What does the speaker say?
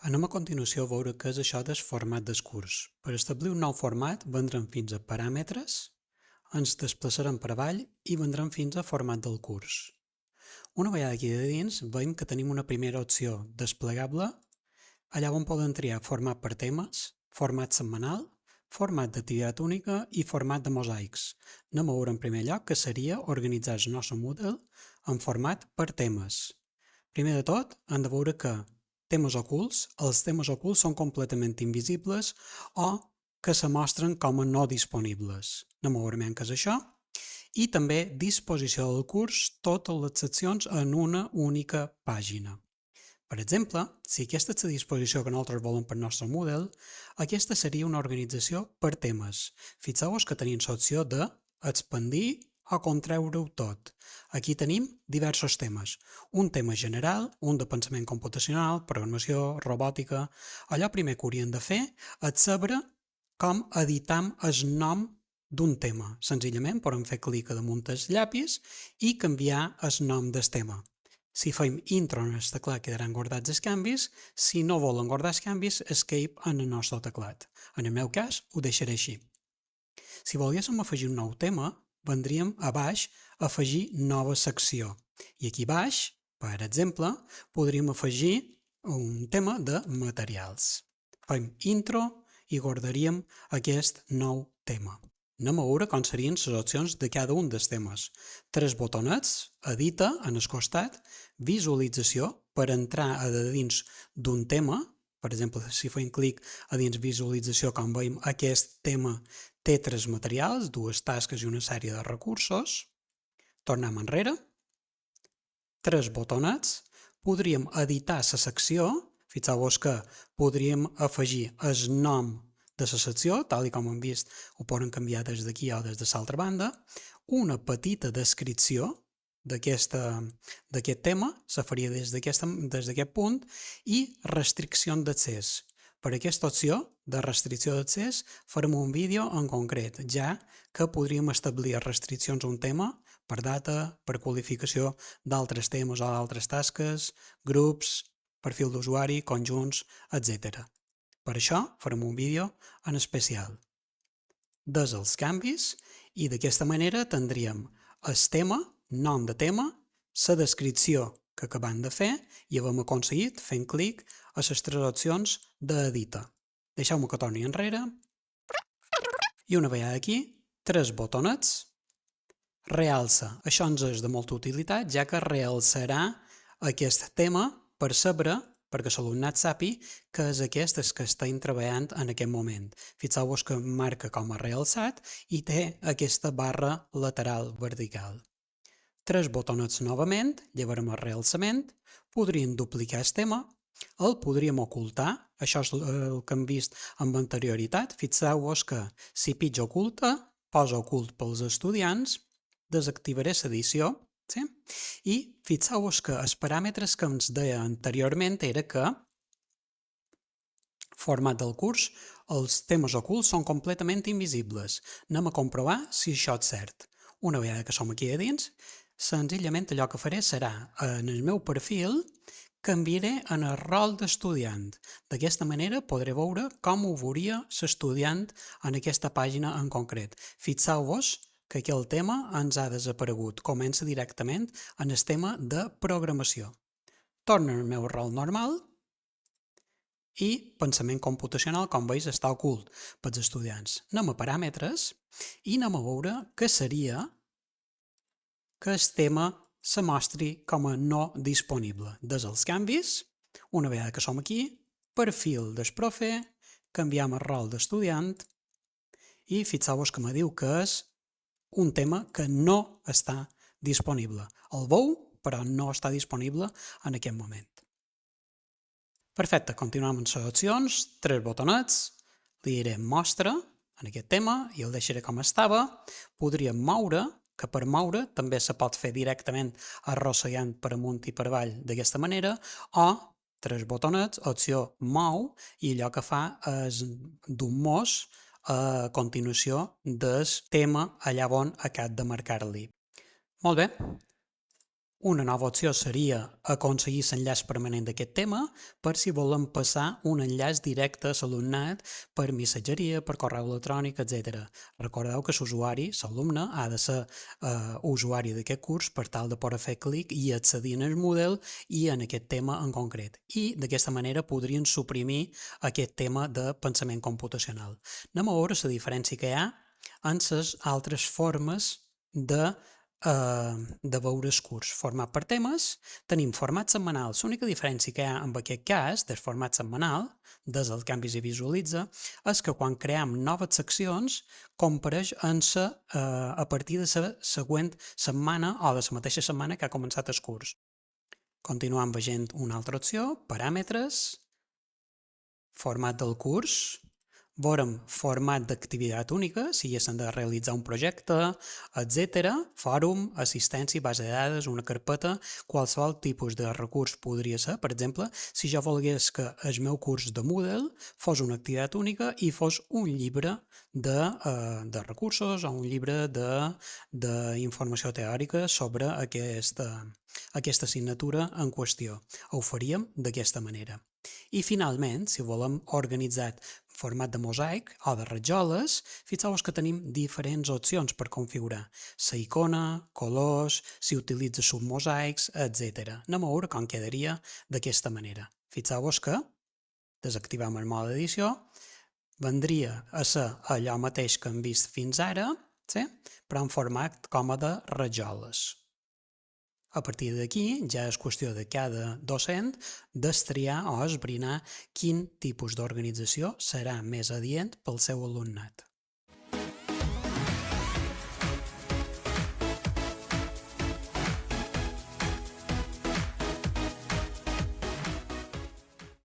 Anem a continuació a veure què és això del format del curs. Per establir un nou format, vendrem fins a paràmetres, ens desplaçarem per avall i vendrem fins a format del curs. Una vegada aquí de dins, veiem que tenim una primera opció desplegable, allà on poden triar format per temes, format setmanal, format d'activitat única i format de mosaics. Anem a veure en primer lloc que seria organitzar el nostre Moodle en format per temes. Primer de tot, hem de veure que els temes ocults són completament invisibles o que se mostren com a no disponibles. Anem a veure què és això. I també disposició del curs, totes les seccions en una única pàgina. Per exemple, si aquesta és la disposició que nosaltres volem per al nostre Moodle, aquesta seria una organització per temes. Fixeu-vos que tenim l'opció d'expandir o contreure-ho tot. Aquí tenim diversos temes. Un tema general, un de pensament computacional, programació, robòtica. Allò primer que hauríem de fer és saber com editam el nom d'un tema. Senzillament podem fer clic damunt el llapis i canviar el nom del tema. Si fem intro en el teclat quedaran guardats els canvis, si no volen guardar els canvis, escape en el nostre teclat. En el meu cas, ho deixaré així. Si volguéssim afegir un nou tema, vendríem a baix a afegir nova secció. I aquí baix, per exemple, podríem afegir un tema de materials. Fem intro i guardaríem aquest nou tema. Anem a veure com serien les opcions de cada un dels temes. 3 botonets, edita en el costat, visualització per entrar a dins d'un tema. Per exemple, si fem clic a dins visualització, com veiem, aquest tema té 3 materials, 2 tasques i una sèrie de recursos. Tornem enrere. 3 botonets. Podríem editar la secció. Fixeu-vos que podríem afegir el nom de la secció, tal com hem vist, ho poden canviar des d'aquí o des de l'altra banda. Una petita descripció d'aquest tema, se faria des d'aquest punt, i restriccions d'accés. Per aquesta opció de restricció d'accés farem un vídeo en concret, ja que podríem establir restriccions a un tema per data, per qualificació d'altres temes o d'altres tasques, grups, perfil d'usuari, conjunts, etc. Per això farem un vídeo en especial. Des els canvis i d'aquesta manera tindríem el tema, nom de tema, la descripció que acabem de fer i hem aconseguit fent clic a les 3 opcions d'edita. Deixeu-me que torni enrere i una vegada aquí, 3 botonets, realça. Això ens és de molta utilitat, ja que realçarà aquest tema per saber, perquè l'alumnat sàpiga que és aquest el que està treballant en aquest moment. Fixeu-vos que marca com a realçat i té aquesta barra lateral vertical. 3 botonets novament, llevarem el realçament, podríem duplicar el tema, el podríem ocultar, això és el que hem vist amb anterioritat. Fixeu-vos que si pitjo oculta, posa ocult pels estudiants, desactivaré l'edició, sí? I fixeu-vos que els paràmetres que ens deia anteriorment era que format del curs, els temes ocults són completament invisibles. Anem a comprovar si això és cert. Una vegada que som aquí a dins, senzillament allò que faré serà, en el meu perfil, canviaré en el rol d'estudiant. D'aquesta manera podré veure com ho veuria l'estudiant en aquesta pàgina en concret. Fixeu-vos que aquí el tema ens ha desaparegut. Comença directament en el tema de programació. Torno al meu rol normal i pensament computacional, com veus, està ocult pels estudiants. Anem a paràmetres i anem a veure què seria que el tema se mostri com a no disponible. Des els canvis, una vegada que som aquí, perfil del profe, canviem el rol d'estudiant i fixeu-vos que me diu que és un tema que no està disponible. El veu, però no està disponible en aquest moment. Perfecte, continuem amb les opcions, 3 botonets, li diré mostra en aquest tema i el deixaré com estava. Podríem moure, que per moure també se pot fer directament arrossegant per amunt i per avall d'aquesta manera, o 3 botonets, opció mou, i allò que fa és d'un mos a continuació del tema allà on acabo de marcar-li. Molt bé. Una nova opció seria aconseguir l'enllaç permanent d'aquest tema per si volem passar un enllaç directe a l'alumnat per missatgeria, per correu electrònic, etc. Recordeu que l'usuari, l'alumne, ha de ser usuari d'aquest curs per tal de poder fer clic i accedir en el Moodle i en aquest tema en concret. I d'aquesta manera podrien suprimir aquest tema de pensament computacional. Anem a veure la diferència que hi ha en les altres formes de veure el curs. Format per temes, tenim format setmanal. L'única diferència que hi ha en aquest cas del format setmanal, des del canvi i visualitza, és que quan creem noves seccions, compareix a partir de la següent setmana o de la mateixa setmana que ha començat el curs. Continuem veient una altra opció, paràmetres, format del curs, veurem format d'activitat única, si haguéssim de realitzar un projecte, etc. Fòrum, assistència, base de dades, una carpeta, qualsevol tipus de recurs podria ser. Per exemple, si jo volgués que el meu curs de Moodle fos una activitat única i fos un llibre de recursos o un llibre d'informació teòrica sobre aquesta assignatura en qüestió. Ho faríem d'aquesta manera. I finalment, si volem organitzar format de mosaic o de rajoles, fixeu-vos que tenim diferents opcions per configurar. La icona, colors, si utilitza submosaics, etc. Anem a veure com quedaria d'aquesta manera. Fixeu-vos que desactivem el mode edició, vendria a ser allò mateix que hem vist fins ara, sí? Però en format com a de rajoles. A partir d'aquí ja és qüestió de cada docent destriar o esbrinar quin tipus d'organització serà més adient pel seu alumnat.